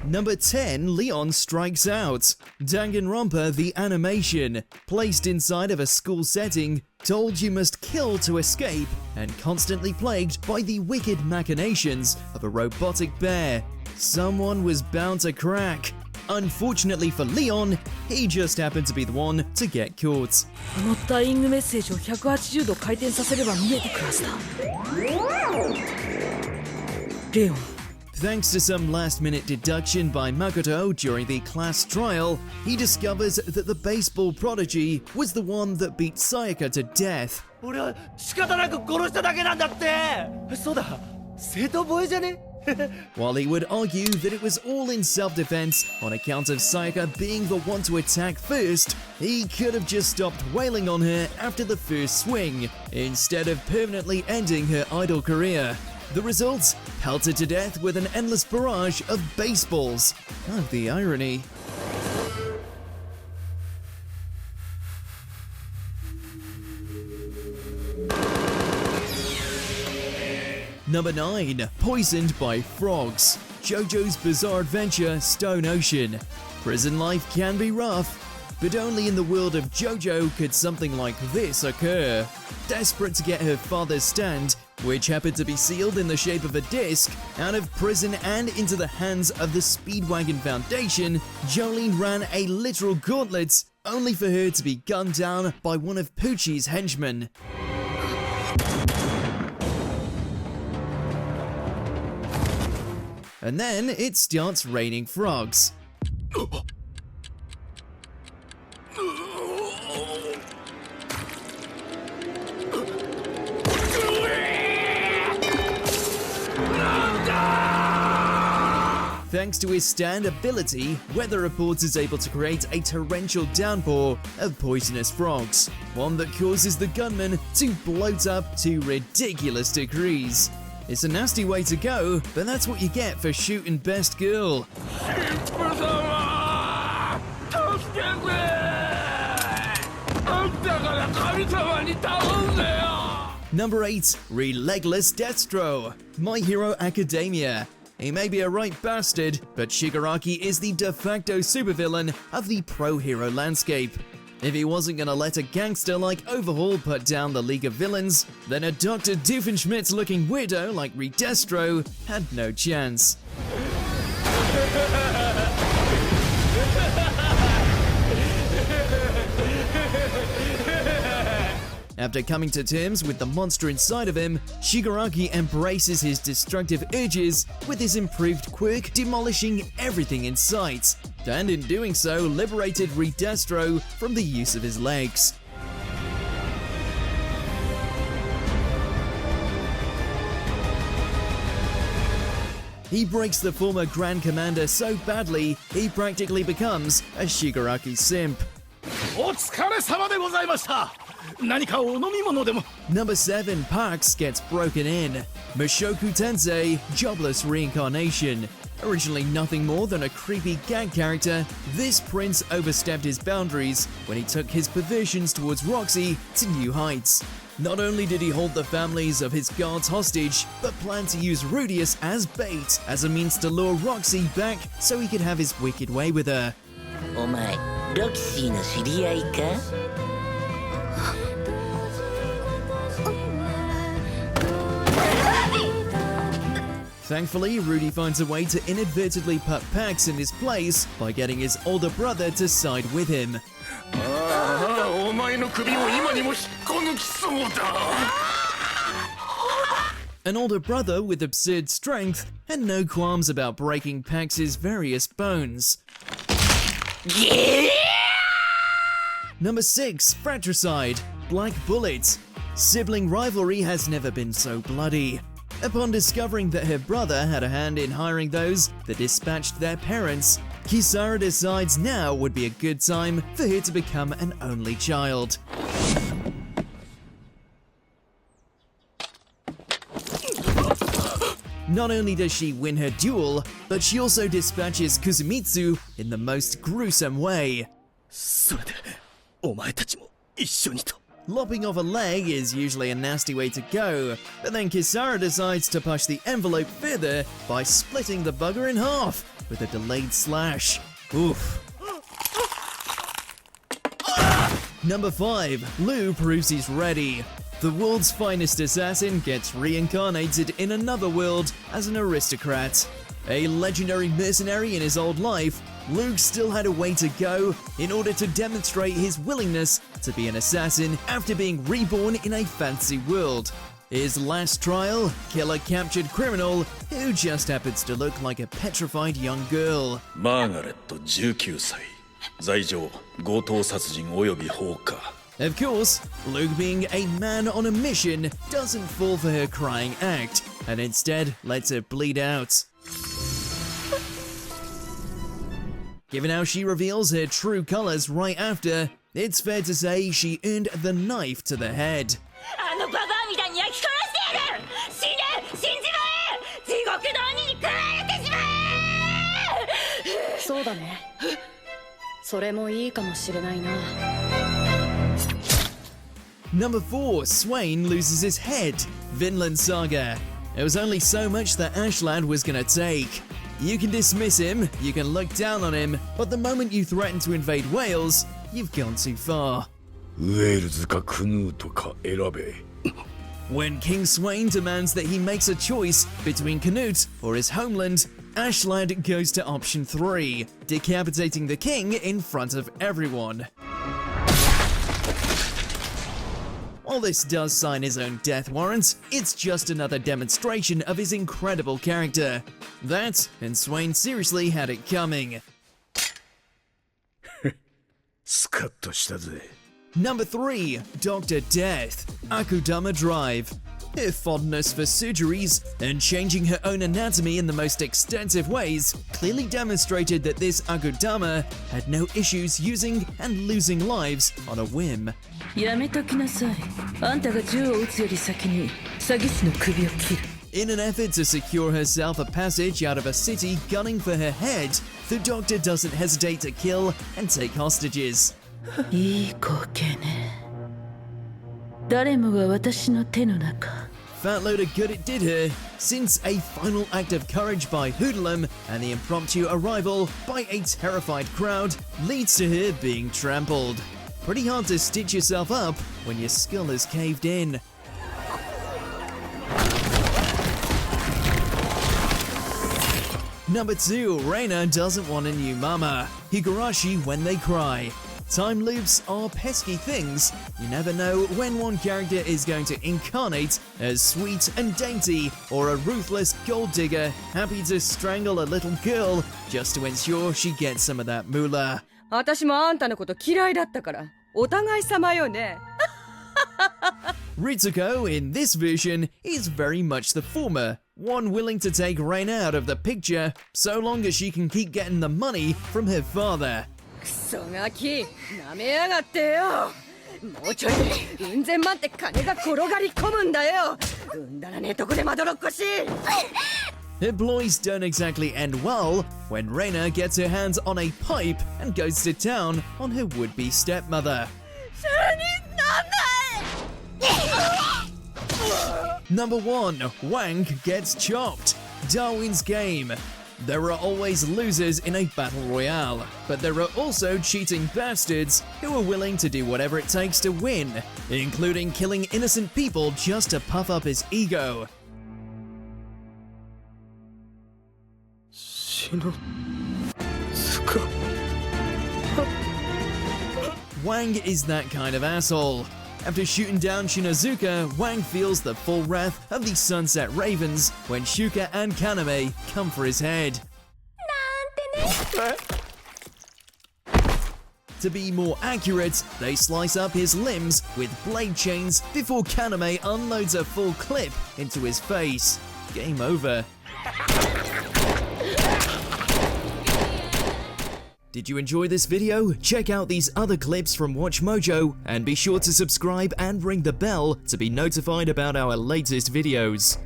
Number 10, Leon Strikes Out. Danganronpa the animation. Placed inside of a school setting, told you must kill to escape, and constantly plagued by the wicked machinations of a robotic bear. Someone was bound to crack. Unfortunately for Leon, he just happened to be the one to get caught. このダイイングメッセージを180度回転させれば見えてくるはずだ。レオン。 Thanks to some last-minute deduction by Makoto during the class trial, he discovers that the baseball prodigy was the one that beat Sayaka to death. 俺は仕方なく殺しただけなんだって。そうだ、正当防衛じゃね？ While he would argue that it was all in self-defense on account of Sayaka being the one to attack first, he could have just stopped wailing on her after the first swing, instead of permanently ending her idol career. The result? Pelted to death with an endless barrage of baseballs. Oh, the irony. Number 9. Poisoned by Frogs. JoJo's Bizarre Adventure Stone Ocean. Prison life can be rough, but only in the world of JoJo could something like this occur. Desperate to get her father's stand, which happened to be sealed in the shape of a disc, out of prison and into the hands of the Speedwagon Foundation, Jolene ran a literal gauntlet, only for her to be gunned down by one of Poochie's henchmen. And then it starts raining frogs. Thanks to his stand ability, Weather Reports is able to create a torrential downpour of poisonous frogs, one that causes the gunman to bloat up to ridiculous degrees. It's a nasty way to go, but that's what you get for shooting best girl. Number 8. Relentless Destro. My Hero Academia. He may be a right bastard, but Shigaraki is the de facto supervillain of the pro-hero landscape. If he wasn't gonna let a gangster like Overhaul put down the League of Villains, then a Dr. Doofenshmirtz-looking weirdo like Redestro had no chance. After coming to terms with the monster inside of him, Shigaraki embraces his destructive urges with his improved quirk demolishing everything in sight, and in doing so liberated Redestro from the use of his legs. He breaks the former Grand Commander so badly, he practically becomes a Shigaraki simp. Number 7. Pax gets broken in. Mushoku Tensei, Jobless Reincarnation. Originally nothing more than a creepy gag character, this prince overstepped his boundaries when he took his perversions towards Roxy to new heights. Not only did he hold the families of his guards hostage, but planned to use Rudius as bait as a means to lure Roxy back so he could have his wicked way with her. お前、ロキシーの知り合いか? Thankfully, Rudy finds a way to inadvertently put Pax in his place by getting his older brother to side with him. An older brother with absurd strength and no qualms about breaking Pax's various bones. Number 6. Fratricide, Black Bullet. Sibling rivalry has never been so bloody. Upon discovering that her brother had a hand in hiring those that dispatched their parents, Kisara decides now would be a good time for her to become an only child. Not only does she win her duel, but she also dispatches Kuzumitsu in the most gruesome way. Lopping off a leg is usually a nasty way to go, but then Kisara decides to push the envelope further by splitting the bugger in half with a delayed slash. Oof. Number 5. Lu proves he's ready. The world's finest assassin gets reincarnated in another world as an aristocrat. A legendary mercenary in his old life, Luke still had a way to go in order to demonstrate his willingness to be an assassin after being reborn in a fantasy world. His last trial, kill a captured criminal who just happens to look like a petrified young girl. マーガレット19歳罪状強盗殺人および放火 Of course, Luke being a man on a mission doesn't fall for her crying act, and instead lets her bleed out. Given how she reveals her true colors right after, it's fair to say she earned the knife to the head. あのババアみたいに焼き殺してやる死ね死んじまえ地獄の鬼に食われてしまえそうだねそれもいいかもしれないな Number 4. Swain loses his head. Vinland Saga. There was only so much that Askeladd was gonna take. You can dismiss him, you can look down on him, but the moment you threaten to invade Wales, you've gone too far. ウェールズかクヌートか選べ When King Swain demands that he makes a choice between Canute or his homeland, Askeladd goes to option 3, decapitating the king in front of everyone. While this does sign his own death warrant, it's just another demonstration of his incredible character. That, and Swain seriously had it coming. スカッとしたぜ Number 3. Dr. Death. Akudama Drive. Her fondness for surgeries and changing her own anatomy in the most extensive ways clearly demonstrated that this Akudama had no issues using and losing lives on a whim. やめときなさいあんたが銃を撃つより先に詐欺師の首を切る In an effort to secure herself a passage out of a city gunning for her head, the doctor doesn't hesitate to kill and take hostages. いい光景ね誰もが私の手の中 Fat load of good it did her, since a final act of courage by Hoodlum and the impromptu arrival by a terrified crowd leads to her being trampled. Pretty hard to stitch yourself up when your skull has caved in. Number 2. Rina doesn't want a new mama. Higurashi when they cry. Time loops are pesky things. You never know when one character is going to incarnate as sweet and dainty or a ruthless gold digger happy to strangle a little girl just to ensure she gets some of that moolah. 私もあんたのこと嫌いだったからお互い様よね Ritsuko in this version is very much the former, one willing to take Reina out of the picture so long as she can keep getting the money from her father. クソガキなめやがってよもうちょいでうん千万って金が転がり込むんだようんだらねえとこでまどろっこしい Her ploys don't exactly end well when Reina gets her hands on a pipe and goes to town on her would-be stepmother. Number 1. Wang gets chopped. Darwin's Game. There are always losers in a battle royale, but there are also cheating bastards who are willing to do whatever it takes to win, including killing innocent people just to puff up his ego. Wang is that kind of asshole. After shooting down Shinozuka, Wang feels the full wrath of the Sunset Ravens when Shuka and Kaname come for his head. To be more accurate, they slice up his limbs with blade chains before Kaname unloads a full clip into his face. Game over. Did you enjoy this video? Check out these other clips from WatchMojo and be sure to subscribe and ring the bell to be notified about our latest videos.